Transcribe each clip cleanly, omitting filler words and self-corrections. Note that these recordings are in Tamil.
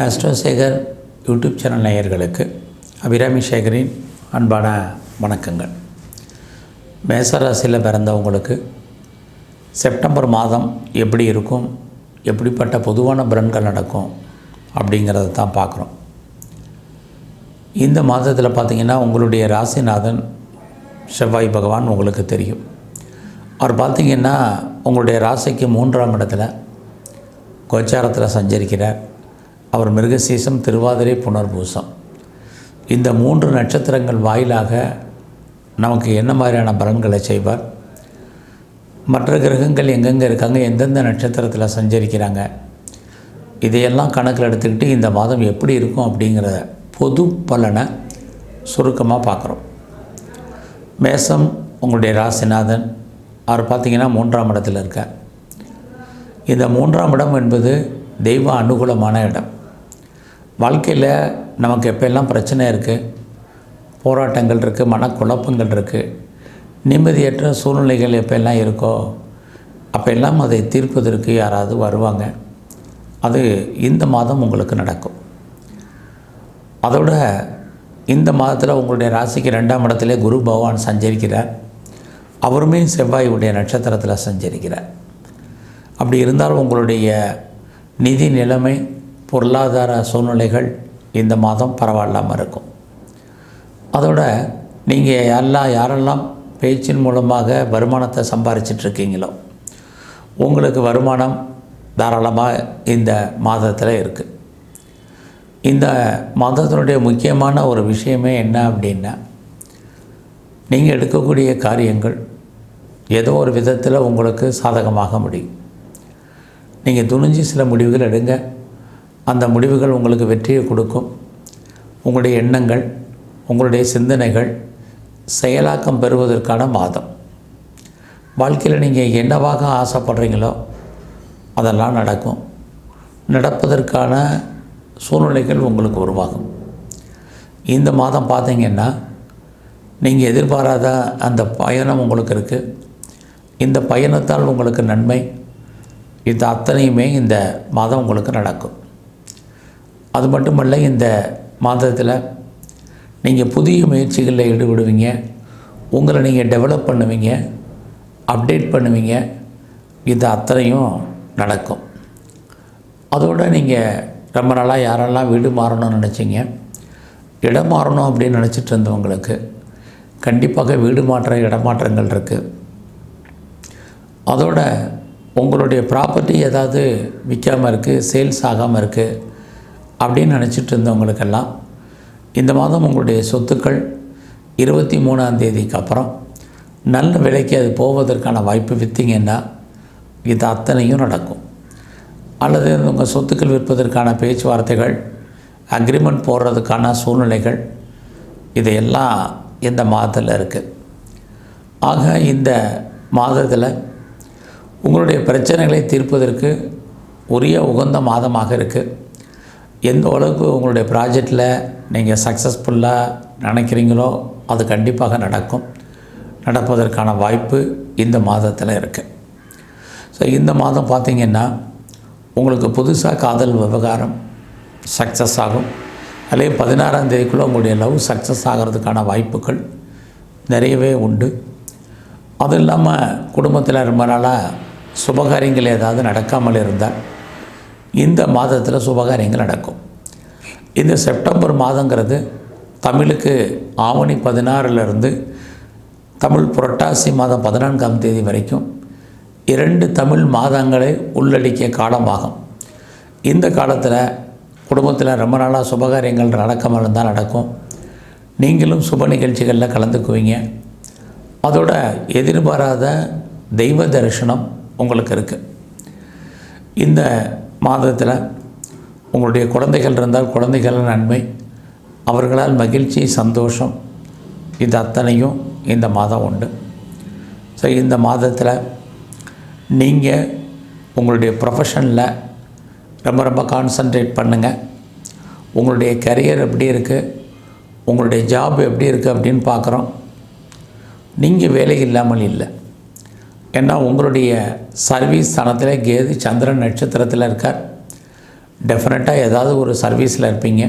ஆஸ்ட்ரோசேகர் யூடியூப் சேனல் நேயர்களுக்கு அபிராமி சேகரின் அன்பான வணக்கங்கள். மேசராசியில் பிறந்தவங்களுக்கு செப்டம்பர் மாதம் எப்படி இருக்கும், எப்படிப்பட்ட பொதுவான பலன்கள் நடக்கும் அப்படிங்கிறத தான் பார்க்குறோம். இந்த மாதத்தில் பார்த்திங்கன்னா உங்களுடைய ராசிநாதன் செவ்வாய் பகவான் உங்களுக்கு தெரியும். அவர் பார்த்திங்கன்னா உங்களுடைய ராசிக்கு 3ஆம் இடத்துல கோச்சாரத்தில் சஞ்சரிக்கிறார். அவர் மிருகசீசம், திருவாதிரை, புனர்பூசம் இந்த 3 நட்சத்திரங்கள் வாயிலாக நமக்கு என்ன மாதிரியான பலன்களை செய்வார், மற்ற கிரகங்கள் எங்கெங்கே இருக்காங்க, எந்தெந்த நட்சத்திரத்தில் சஞ்சரிக்கிறாங்க, இதையெல்லாம் கணக்கில் எடுத்துக்கிட்டு இந்த மாதம் எப்படி இருக்கும் அப்படிங்கிற பொது பலனை சுருக்கமாக பார்க்குறோம். மேசம் உங்களுடைய ராசிநாதன், அவர் பார்த்திங்கன்னா 3ஆம் இடத்தில் இருக்கார். இந்த 3ஆம் இடம் என்பது தெய்வ அனுகூலமான இடம். வாழ்க்கையில் நமக்கு எப்போல்லாம் பிரச்சனை இருக்குது, போராட்டங்கள் இருக்குது, மனக்குழப்பங்கள் இருக்குது, நிம்மதியற்ற சூழ்நிலைகள் எப்போல்லாம் இருக்கோ அப்போல்லாம் அதை தீர்ப்பதற்கு யாராவது வருவாங்க. அது இந்த மாதம் உங்களுக்கு நடக்கும். அதோட இந்த மாதத்தில் உங்களுடைய ராசிக்கு 2ஆம் இடத்துல குரு பகவான் சஞ்சரிக்கிறார். அவருமே செவ்வாயுடைய நட்சத்திரத்தில் சஞ்சரிக்கிறார். அப்படி இருந்தாலும் உங்களுடைய நிதி நிலைமை, பொருளாதார சூழ்நிலைகள் இந்த மாதம் பரவாயில்லாமல் இருக்கும். அதோட நீங்கள் யாரெல்லாம் பேச்சின் மூலமாக வருமானத்தை சம்பாரிச்சிட்ருக்கீங்களோ உங்களுக்கு வருமானம் தாராளமாக இந்த மாதத்தில் இருக்குது. இந்த மாதத்தினுடைய முக்கியமான ஒரு விஷயமே என்ன அப்படின்னா, நீங்கள் எடுக்கக்கூடிய காரியங்கள் ஏதோ ஒரு விதத்தில் உங்களுக்கு சாதகமாக முடியும். நீங்கள் துணிஞ்சு சில முடிவுகள் எடுங்க. அந்த முடிவுகள் உங்களுக்கு வெற்றியை கொடுக்கும். உங்களுடைய எண்ணங்கள், உங்களுடைய சிந்தனைகள் செயலாக்கம் பெறுவதற்கான மாதம். வாழ்க்கையில் நீங்கள் என்னவாக ஆசைப்படுறீங்களோ அதெல்லாம் நடக்கும். நடப்பதற்கான சூழ்நிலைகள் உங்களுக்கு உருவாகும். இந்த மாதம் பார்த்திங்கன்னா நீங்கள் எதிர்பாராத அந்த பயணம் உங்களுக்கு இருக்குது. இந்த பயணத்தால் உங்களுக்கு நன்மை, இது அத்தனையுமே இந்த மாதம் உங்களுக்கு நடக்கும். அது மட்டுமல்ல, இந்த மாதத்தில் நீங்கள் புதிய முயற்சிகளில் ஈடுபடுவீங்க. உங்களை நீங்கள் டெவலப் பண்ணுவீங்க, அப்டேட் பண்ணுவீங்க. இது அத்தனையும் நடக்கும். அதோடு நீங்கள் ரொம்ப நாளாக யாரெல்லாம் வீடு மாறணும்னு நினச்சிங்க, இடம் மாறணும் அப்படின்னு நினச்சிட்டு இருந்தவங்களுக்கு கண்டிப்பாக வீடு மாற்ற இடமாற்றங்கள் இருக்குது. அதோட உங்களுடைய ப்ராப்பர்ட்டி ஏதாவது விற்காமல் இருக்குது, சேல்ஸ் ஆகாமல் இருக்குது அப்படின்னு நினச்சிட்டு இருந்தவங்களுக்கெல்லாம் இந்த மாதம் உங்களுடைய சொத்துக்கள் 23ஆம் தேதிக்கு அப்புறம் நல்ல விலைக்கு அது போவதற்கான வாய்ப்பு. விற்றீங்கன்னா இது அத்தனையும் நடக்கும். அல்லது உங்கள் சொத்துக்கள் விற்பதற்கான பேச்சுவார்த்தைகள், அக்ரிமெண்ட் போடுறதுக்கான சூழ்நிலைகள், இதையெல்லாம் இந்த மாதத்தில் இருக்குது. ஆக இந்த மாதத்தில் உங்களுடைய பிரச்சனைகளை தீர்ப்பதற்கு உரிய உகந்த மாதமாக இருக்குது. எந்த அளவுக்கு உங்களுடைய ப்ராஜெக்டில் நீங்கள் சக்ஸஸ்ஃபுல்லாக நினைக்கிறீங்களோ அது கண்டிப்பாக நடக்கும். நடப்பதற்கான வாய்ப்பு இந்த மாதத்தில் இருக்குது. ஸோ இந்த மாதம் பார்த்திங்கன்னா உங்களுக்கு புதுசாக காதல் விவகாரம் சக்ஸஸ் ஆகும். அதே 16ஆம் தேதிக்குள்ளே உங்களுடைய லவ் சக்ஸஸ் ஆகிறதுக்கான வாய்ப்புகள் நிறையவே உண்டு. அதுவும் இல்லாமல் குடும்பத்தில் ரொம்ப நாளாக சுபகாரியங்கள் ஏதாவது நடக்காமல் இருந்தால் இந்த மாதத்தில் சுபகாரியங்கள் நடக்கும். இந்த செப்டம்பர் மாதங்கிறது தமிழுக்கு ஆவணி 16லேருந்து தமிழ் புரட்டாசி மாதம் 14ஆம் தேதி வரைக்கும் 2 தமிழ் மாதங்களை உள்ளடக்கிய காலமாகும். இந்த காலத்தில் குடும்பத்தில் ரொம்ப நாளாக சுபகாரியங்கள் நடக்காமல் இருந்தால் நடக்கும். நீங்களும் சுப நிகழ்ச்சிகளில் கலந்துக்குவீங்க. அதோட எதிர்பாராத தெய்வ தரிசனம் உங்களுக்கு இருக்குது. இந்த மாதத்தில் உங்களுடைய குழந்தைகள் இருந்தால் குழந்தைகள் நன்மை, அவர்களால் மகிழ்ச்சி, சந்தோஷம், இது அத்தனையும் இந்த மாதம் உண்டு. ஸோ இந்த மாதத்தில் நீங்கள் உங்களுடைய ப்ரொஃபஷனில் ரொம்ப கான்சன்ட்ரேட் பண்ணுங்கள். உங்களுடைய கரியர் எப்படி இருக்குது, உங்களுடைய ஜாப் எப்படி இருக்குது அப்படின்னு பார்க்குறோம். நீங்கள் வேலை இல்லாமல் இல்லை. ஏன்னா உங்களுடைய சர்வீஸ் ஸ்தானத்தில் கேது சந்திரன் நட்சத்திரத்தில் இருக்கார். டெஃபினட்டாக ஏதாவது ஒரு சர்வீஸில் இருப்பீங்க.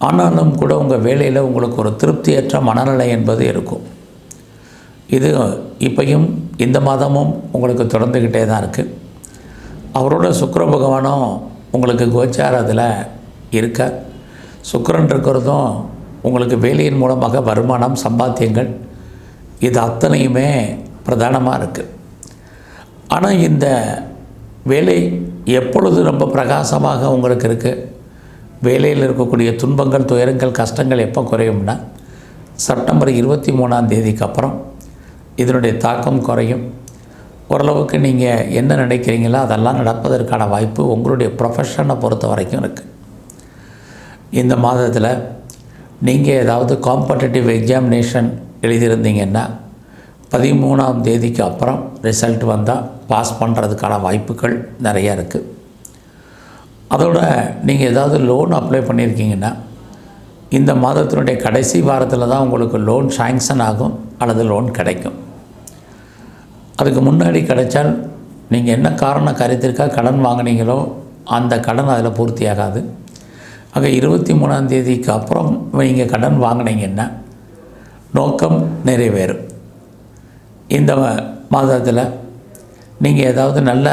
ஆனாலும் கூட உங்கள் வேலையில் உங்களுக்கு ஒரு திருப்தியற்ற மனநிலை என்பது இருக்கும். இது இப்பையும் இந்த மாதமும் உங்களுக்கு தொடர்ந்துக்கிட்டே தான் இருக்குது. அவரோட சுக்கிர பகவானும் உங்களுக்கு கோச்சாரத்தில் இருக்க, சுக்கிரன் இருக்கிறதும் உங்களுக்கு வேலையின் மூலமாக வருமானம், சம்பாத்தியங்கள் இது அத்தனையுமே பிரதானமாக இருக்குது. ஆனால் இந்த வேலை எப்பொழுது ரொம்ப பிரகாசமாக உங்களுக்கு இருக்குது, வேலையில் இருக்கக்கூடிய துன்பங்கள், துயரங்கள், கஷ்டங்கள் எப்போ குறையும்னா செப்டம்பர் 23 அப்புறம் இதனுடைய தாக்கம் குறையும். ஓரளவுக்கு நீங்கள் என்ன நினைக்கிறீங்களோ அதெல்லாம் நடப்பதற்கான வாய்ப்பு உங்களுடைய ப்ரொஃபஷனை பொறுத்த வரைக்கும் இருக்குது. இந்த மாதத்தில் நீங்கள் ஏதாவது காம்படிட்டிவ் எக்ஸாமினேஷன் எழுதியிருந்தீங்கன்னா 13 அப்புறம் ரிசல்ட் வந்தால் பாஸ் பண்ணுறதுக்கான வாய்ப்புகள் நிறையா இருக்குது. அதோட நீங்கள் ஏதாவது லோன் அப்ளை பண்ணியிருக்கீங்கன்னா இந்த மாதத்தினுடைய கடைசி வாரத்தில் தான் உங்களுக்கு லோன் சாங்ஷன் ஆகும் அல்லது லோன் கிடைக்கும். அதுக்கு முன்னாடி கிடைச்சால் நீங்கள் என்ன காரண காரியத்திற்காக கடன் வாங்கினீங்களோ அந்த கடன் அதில் பூர்த்தியாகாது. ஆக 23 அப்புறம் நீங்கள் கடன் வாங்கினீங்கன்னா நோக்கம் நிறைவேறும். இந்த மாதத்தில் நீங்கள் ஏதாவது நல்ல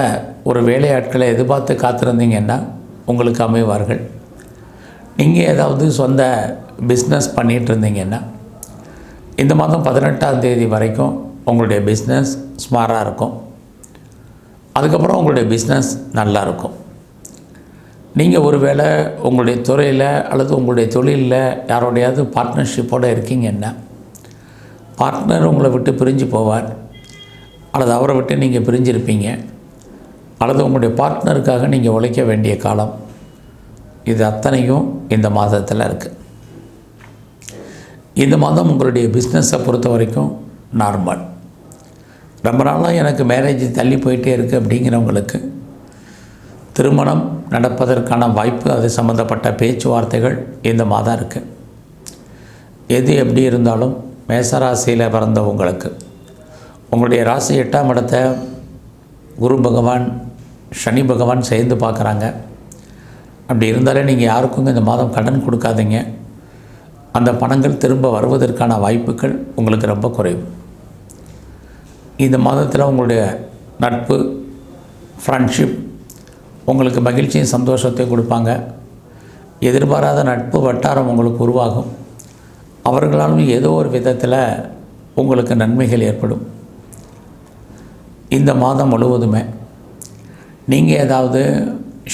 ஒரு வேலையாட்களை எதிர்பார்த்து காத்திருந்தீங்கன்னா உங்களுக்கு அமைவார்கள். நீங்கள் ஏதாவது சொந்த பிஸ்னஸ் பண்ணிகிட்டு இருந்தீங்கன்னா இந்த மாதம் 18 வரைக்கும் உங்களுடைய பிஸ்னஸ் ஸ்மாராக இருக்கும். அதுக்கப்புறம் உங்களுடைய பிஸ்னஸ் நல்லா இருக்கும். நீங்கள் ஒரு வேளை உங்களுடைய துறையில் அல்லது உங்களுடைய தொழிலில் யாரோடையாவது பார்ட்னர்ஷிப்போடு இருக்கீங்கன்னா பார்ட்னர் உங்களை விட்டு பிரிஞ்சு போவார், அல்லது அவரை விட்டு நீங்கள் பிரிஞ்சிருப்பீங்க, அல்லது உங்களுடைய பார்ட்னருக்காக நீங்கள் உழைக்க வேண்டிய காலம். இது அத்தனையும் இந்த மாதத்தில் இருக்குது. இந்த மாதம் உங்களுடைய பிஸ்னஸை பொறுத்த வரைக்கும் நார்மல். ரொம்ப நாளாக எனக்கு மேரேஜ் தள்ளி போயிட்டே இருக்குது அப்படிங்கிறவங்களுக்கு திருமணம் நடப்பதற்கான வாய்ப்பு, அது சம்மந்தப்பட்ட பேச்சுவார்த்தைகள் இந்த மாதம் இருக்குது. எது எப்படி இருந்தாலும் மேசராசியில் பிறந்தவங்களுக்கு உங்களுடைய ராசி 8ஆம் இடத்தை குரு பகவான், சனி பகவான் சேர்ந்து பார்க்குறாங்க. அப்படி இருந்தாலே நீங்கள் யாருக்கும் இந்த மாதம் கடன் கொடுக்காதீங்க. அந்த பணங்கள் திரும்ப வருவதற்கான வாய்ப்புகள் உங்களுக்கு ரொம்ப குறைவு. இந்த மாதத்தில் உங்களுடைய நட்பு, ஃப்ரெண்ட்ஷிப் உங்களுக்கு மகிழ்ச்சியும் சந்தோஷத்தையும் கொடுப்பாங்க. எதிர்பாராத நட்பு வட்டாரம் உங்களுக்கு உருவாகும். அவர்களாலும் ஏதோ ஒரு விதத்தில் உங்களுக்கு நன்மைகள் ஏற்படும். இந்த மாதம் முழுவதுமே நீங்கள் ஏதாவது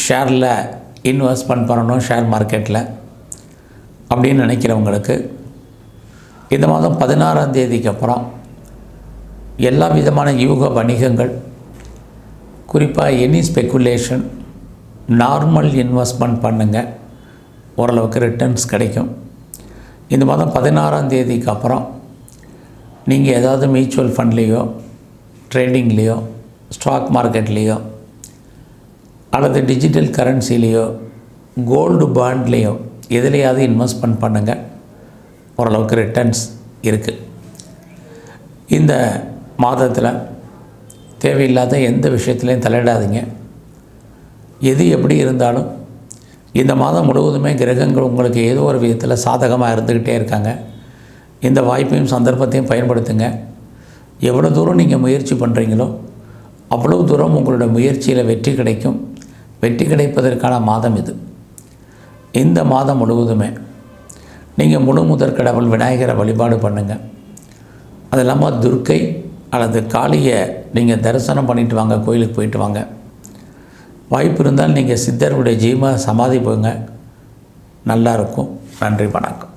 ஷேரில் இன்வெஸ்ட்மெண்ட் பண்ணணும், ஷேர் மார்க்கெட்டில் அப்படின்னு நினைக்கிறவங்களுக்கு இந்த மாதம் 16 அப்புறம் எல்லா விதமான யூக வணிகங்கள், குறிப்பாக எனி ஸ்பெக்குலேஷன், நார்மல் இன்வெஸ்ட்மெண்ட் பண்ணுங்கள், ஓரளவுக்கு ரிட்டர்ன்ஸ் கிடைக்கும். இந்த மாதம் 16 அப்புறம் நீங்கள் ஏதாவது மியூச்சுவல் ஃபண்ட்லேயோ, ட்ரேடிங்லேயோ, ஸ்டாக் மார்க்கெட்லேயோ, அல்லது டிஜிட்டல் கரன்சிலேயோ, கோல்டு பாண்ட்லேயோ எதுலையாவது இன்வெஸ்ட்மெண்ட் பண்ணுங்கள், ஓரளவுக்கு ரிட்டர்ன்ஸ் இருக்குது. இந்த மாதத்தில் தேவையில்லாத எந்த விஷயத்துலையும் தலையிடாதீங்க. எது எப்படி இருந்தாலும் இந்த மாதம் முழுவதுமே கிரகங்கள் உங்களுக்கு ஏதோ ஒரு விதத்தில் சாதகமாக இருந்துக்கிட்டே இருக்காங்க. இந்த வாய்ப்பையும் சந்தர்ப்பத்தையும் பயன்படுத்துங்க. எவ்வளோ தூரம் நீங்கள் முயற்சி பண்ணுறீங்களோ அவ்வளோ தூரம் உங்களோட முயற்சியில் வெற்றி கிடைக்கும். வெற்றி கிடைப்பதற்கான மாதம் இது. இந்த மாதம் முழுவதுமே நீங்கள் முழு முதற் கடவுள் விநாயகரை வழிபாடு பண்ணுங்கள். அது இல்லாமல் துர்க்கை அல்லது காளியை நீங்கள் தரிசனம் பண்ணிட்டு வாங்க, கோயிலுக்கு போயிட்டு வாங்க. வாய்ப்பு இருந்தால் நீங்கள் சித்தருடைய ஜீவ சமாதி போங்க, நல்லாயிருக்கும். நன்றி, வணக்கம்.